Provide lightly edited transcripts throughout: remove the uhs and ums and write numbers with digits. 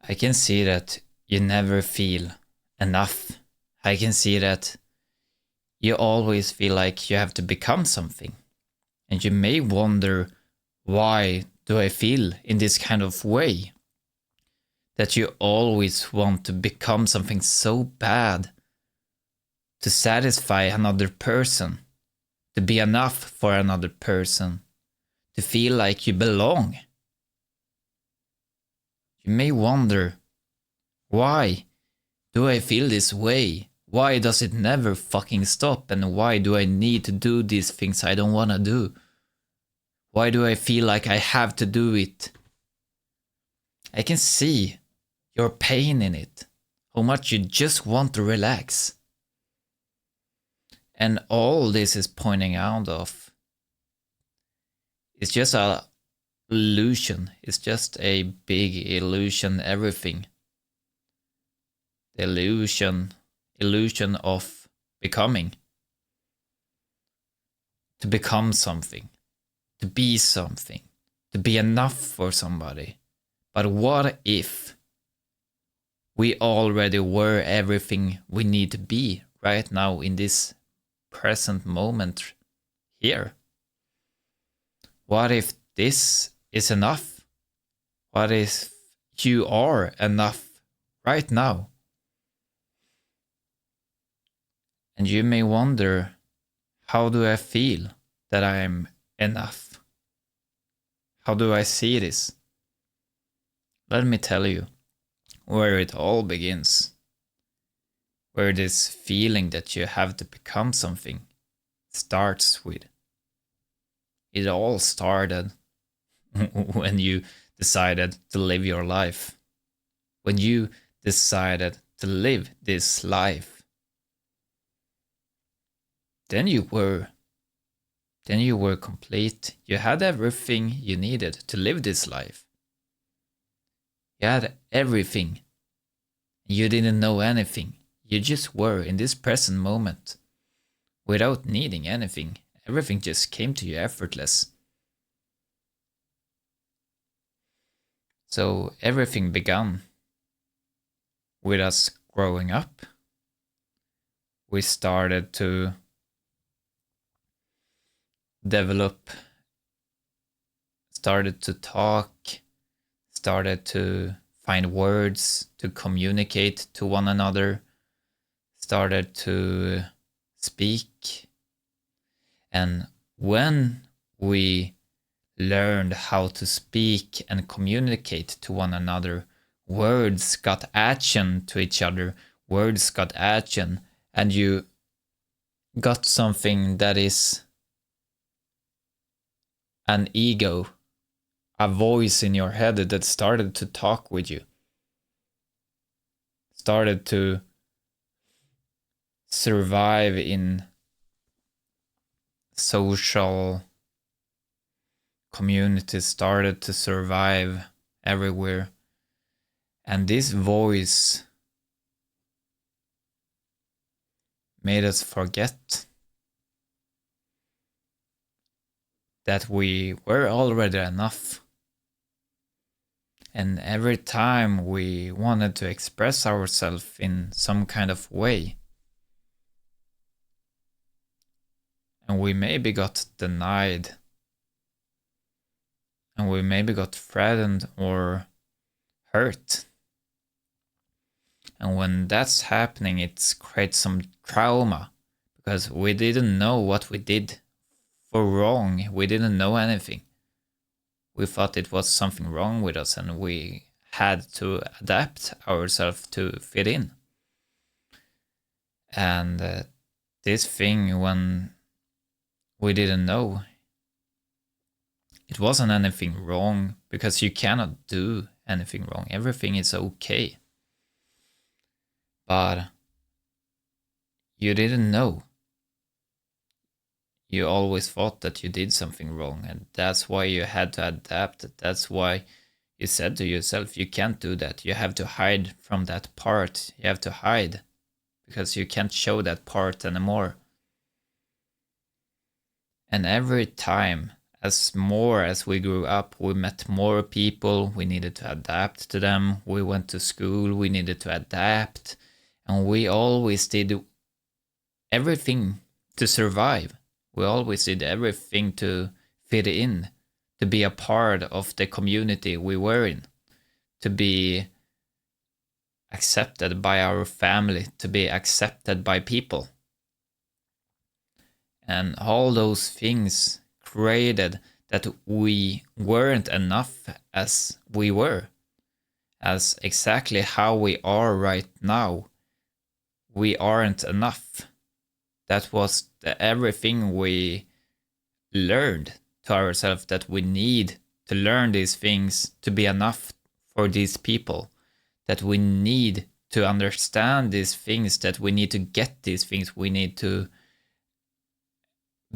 I can see that you never feel enough. I can see that you always feel like you have to become something. And you may wonder, why do I feel in this kind of way? That you always want to become something so bad to satisfy another person, to be enough for another person, to feel like you belong. You may wonder, why do I feel this way? Why does it never fucking stop? And why do I need to do these things I don't want to do? Why do I feel like I have to do it? I can see your pain in it, how much you just want to relax. And all this is pointing out of, it's just a illusion. It's just a big illusion, everything. The illusion of becoming. To become something. To be something. To be enough for somebody. But what if we already were everything we need to be right now in this present moment here? What if this is enough? What if you are enough right now? And you may wonder, how do I feel that I am enough? How do I see this? Let me tell you where it all begins. Where this feeling that you have to become something starts with. It all started when you decided to live your life. When you decided to live this life. Then you were complete. You had everything you needed to live this life. You had everything. You didn't know anything. You just were in this present moment. Without needing anything. Everything just came to you effortless. So everything began with us growing up. We started to develop, started to talk, started to find words to communicate to one another, started to speak. And when we learned how to speak and communicate to one another, words got action to each other, words got action, and you got something that is an ego, a voice in your head that started to talk with you, started to survive in social communities, started to survive everywhere. And this voice made us forget that we were already enough. And every time we wanted to express ourselves in some kind of way, and we maybe got denied, and we maybe got threatened or hurt. And when that's happening, it creates some trauma, because we didn't know what we did for wrong. We didn't know anything. We thought it was something wrong with us, and we had to adapt ourselves to fit in. And this thing, when we didn't know, it wasn't anything wrong, because you cannot do anything wrong. Everything is okay. But you didn't know. You always thought that you did something wrong, and that's why you had to adapt. That's why you said to yourself, you can't do that. You have to hide from that part. You have to hide, because you can't show that part anymore. And every time as we grew up, we met more people, we needed to adapt to them. We went to school, we needed to adapt, and we always did everything to survive. We always did everything to fit in, to be a part of the community we were in, to be accepted by our family, to be accepted by people. And all those things created that we weren't enough as we were, as exactly how we are right now. We aren't enough. That was everything we learned to ourselves, that we need to learn these things to be enough for these people, that we need to understand these things, that we need to get these things, we need to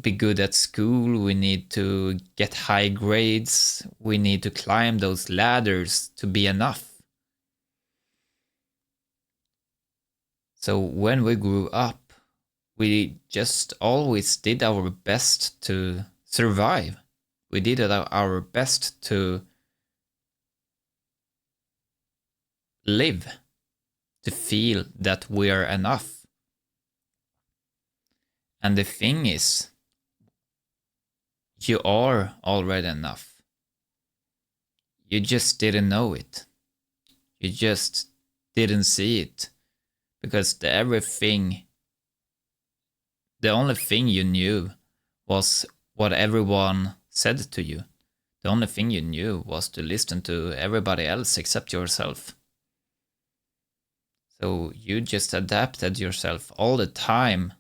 be good at school, we need to get high grades, we need to climb those ladders to be enough. So when we grew up, we just always did our best to survive. We did our best to live, to feel that we are enough. And the thing is, you are already enough. You just didn't know it. You just didn't see it. Because the only thing you knew was what everyone said to you. The only thing you knew was to listen to everybody else except yourself. So you just adapted yourself all the time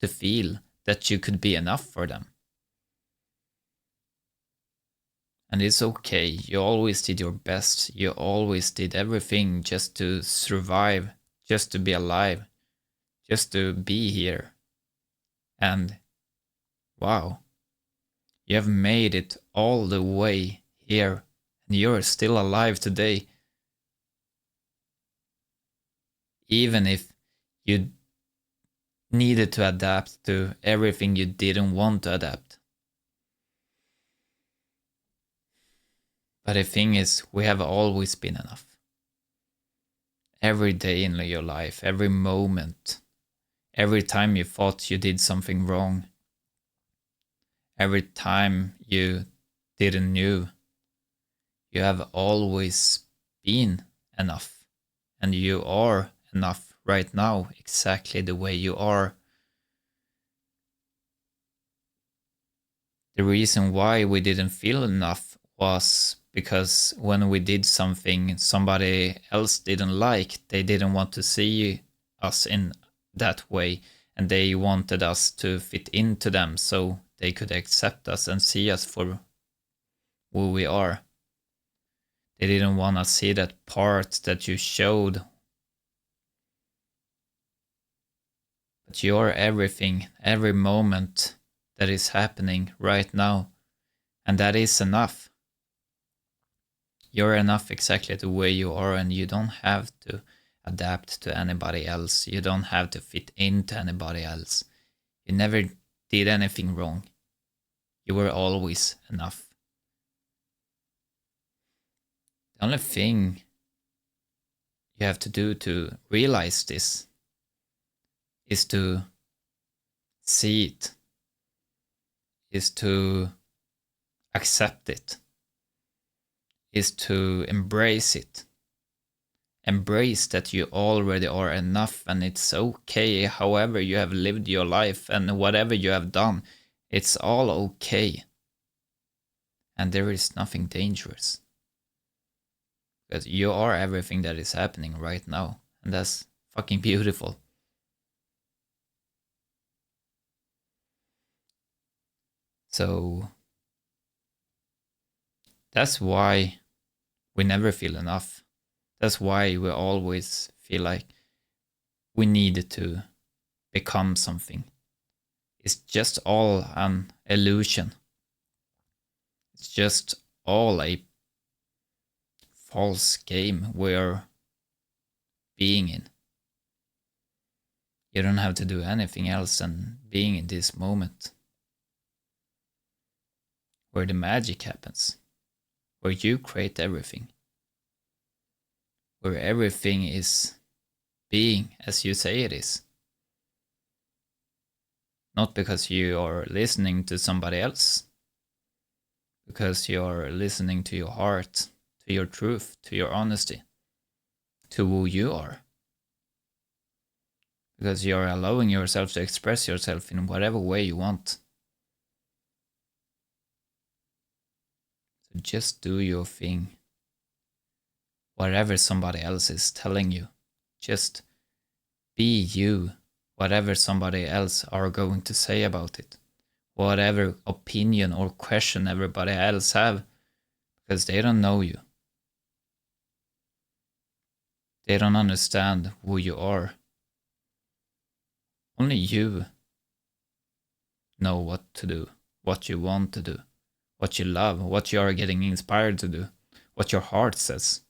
to feel that you could be enough for them. And it's okay, you always did your best, you always did everything just to survive, just to be alive, just to be here. And wow, you have made it all the way here, and you're still alive today. Even if you needed to adapt to everything you didn't want to adapt. But the thing is, we have always been enough. Every day in your life, every moment, every time you thought you did something wrong, every time you didn't know, you have always been enough. And you are enough right now, exactly the way you are. The reason why we didn't feel enough was because when we did something somebody else didn't like, they didn't want to see us in that way, and they wanted us to fit into them so they could accept us and see us for who we are. They didn't want to see that part that you showed. But you're everything, every moment that is happening right now, and that is enough. You're enough exactly the way you are, and you don't have to adapt to anybody else. You don't have to fit into anybody else. You never did anything wrong. You were always enough. The only thing you have to do to realize this is to see it, is to accept it, is to embrace it. Embrace that you already are enough, and it's okay however you have lived your life and whatever you have done. It's all okay. And there is nothing dangerous. Because you are everything that is happening right now. And that's fucking beautiful. So that's why we never feel enough. That's why we always feel like we need to become something. It's just all an illusion. It's just all a false game we're being in. You don't have to do anything else than being in this moment. where the magic happens, where you create everything, where everything is being as you say it is. Not because you are listening to somebody else, because you are listening to your heart, to your truth, to your honesty, to who you are. Because you are allowing yourself to express yourself in whatever way you want. So just do your thing. Whatever somebody else is telling you, just be you. Whatever somebody else are going to say about it. Whatever opinion or question everybody else have, because they don't know you. They don't understand who you are. Only you know what to do, what you want to do, what you love, what you are getting inspired to do, what your heart says.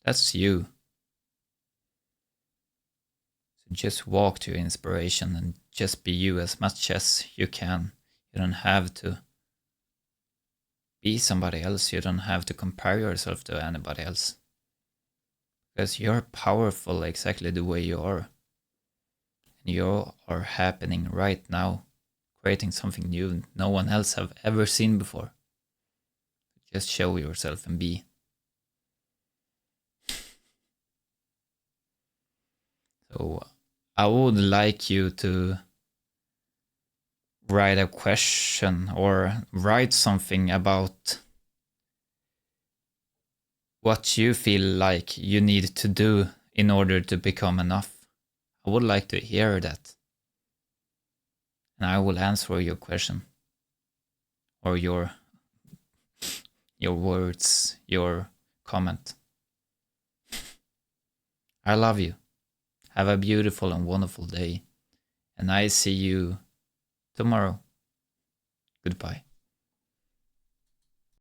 That's you. So just walk to your inspiration and just be you as much as you can. You don't have to be somebody else. You don't have to compare yourself to anybody else. Because you're powerful exactly the way you are. And you are happening right now, creating something new no one else have ever seen before. Just show yourself and be. So I would like you to write a question or write something about what you feel like you need to do in order to become enough. I would like to hear that. And I will answer your question. Or your words, your comment. I love you. Have a beautiful and wonderful day. And I see you tomorrow. Goodbye.